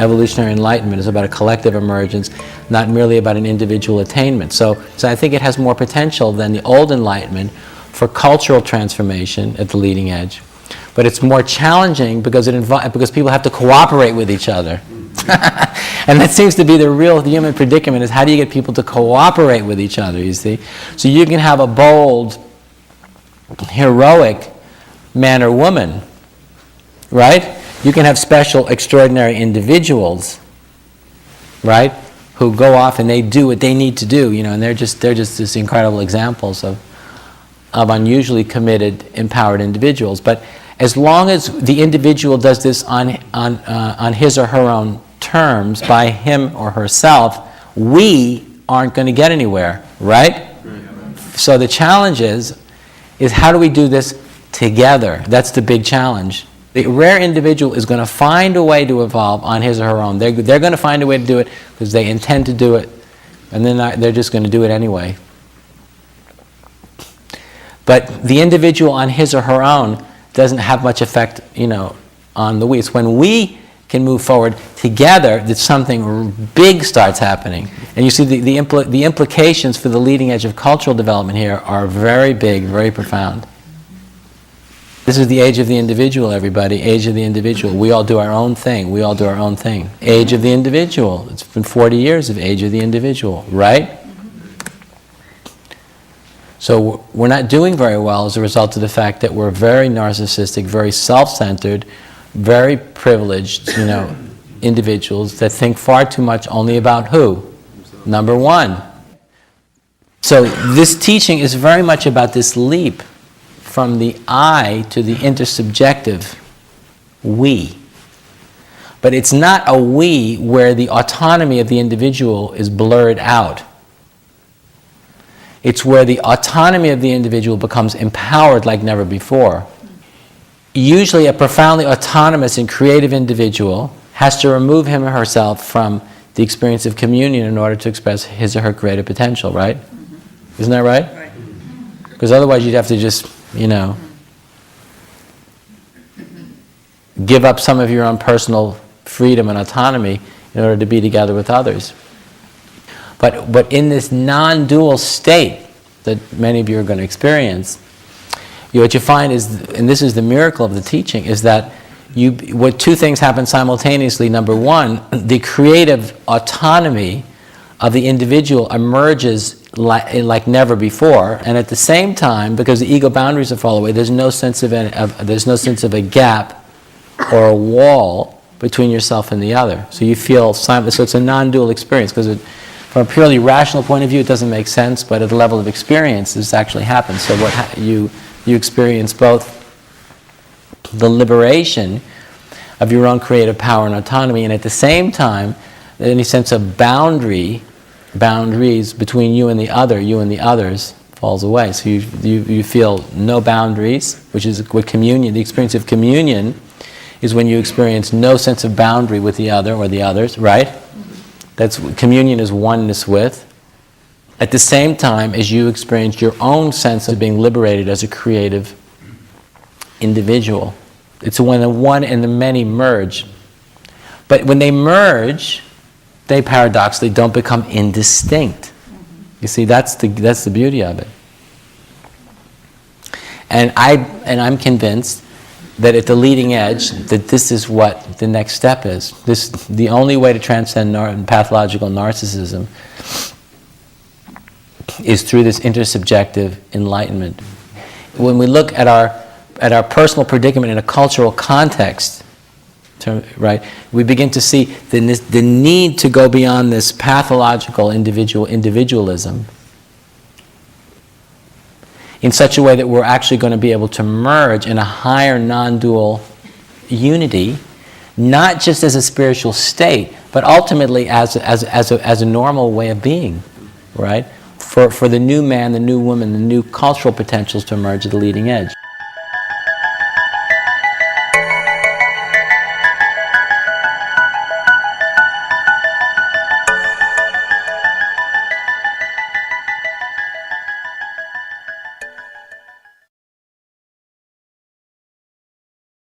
evolutionary enlightenment is about a collective emergence, not merely about an individual attainment. So I think it has more potential than the old enlightenment for cultural transformation at the leading edge. But it's more challenging because because people have to cooperate with each other. And that seems to be the real human predicament, is how do you get people to cooperate with each other, you see? So you can have a bold, heroic man or woman, right? You can have special, extraordinary individuals, right, who go off and they do what they need to do, you know, and they're just these incredible examples of unusually committed, empowered individuals. But as long as the individual does this on his or her own terms, by him or herself, we aren't going to get anywhere, right? So the challenge is how do we do this together? That's the big challenge. The rare individual is going to find a way to evolve on his or her own. They're going to find a way to do it because they intend to do it, and then they're just going to do it anyway. But the individual on his or her own doesn't have much effect, you know, on the we. It's when we can move forward together that something big starts happening. And you see the implications for the leading edge of cultural development here are very big, very profound. This is the age of the individual, everybody. Age of the individual. We all do our own thing. We all do our own thing. Age of the individual. It's been 40 years of age of the individual, right? So we're not doing very well as a result of the fact that we're very narcissistic, very self-centered, very privileged, you know, individuals that think far too much only about who? Number one. So this teaching is very much about this leap from the I to the intersubjective we. But it's not a we where the autonomy of the individual is blurred out. It's where the autonomy of the individual becomes empowered like never before. Usually a profoundly autonomous and creative individual has to remove him or herself from the experience of communion in order to express his or her creative potential, right? Mm-hmm. Isn't that right? Right. Because otherwise you'd have to just, you know, give up some of your own personal freedom and autonomy in order to be together with others. But in this non-dual state that many of you are going to experience, what you find is, and this is the miracle of the teaching, is that two things happen simultaneously. Number one, the creative autonomy of the individual emerges like never before, and at the same time, because the ego boundaries are fallen away, there's no sense of a gap or a wall between yourself and the other. So you feel so it's a non-dual experience, because from a purely rational point of view, it doesn't make sense, but at the level of experience, this actually happens. So you experience both the liberation of your own creative power and autonomy, and at the same time, any sense of boundaries between you and the other, you and the others, falls away. So you feel no boundaries, which is what communion, the experience of communion, is when you experience no sense of boundary with the other or the others, right? That's communion is oneness with. At the same time as you experience your own sense of being liberated as a creative individual. It's when the one and the many merge. But when they merge, they paradoxically don't become indistinct. You see, that's the beauty of it. And I'm convinced that at the leading edge, that this is what the next step is. The only way to transcend pathological narcissism is through this intersubjective enlightenment. When we look at our personal predicament in a cultural context, right, we begin to see the need to go beyond this pathological individualism in such a way that we're actually going to be able to merge in a higher non-dual unity, not just as a spiritual state, but ultimately as a normal way of being, right? For the new man, the new woman, the new cultural potentials to emerge at the leading edge.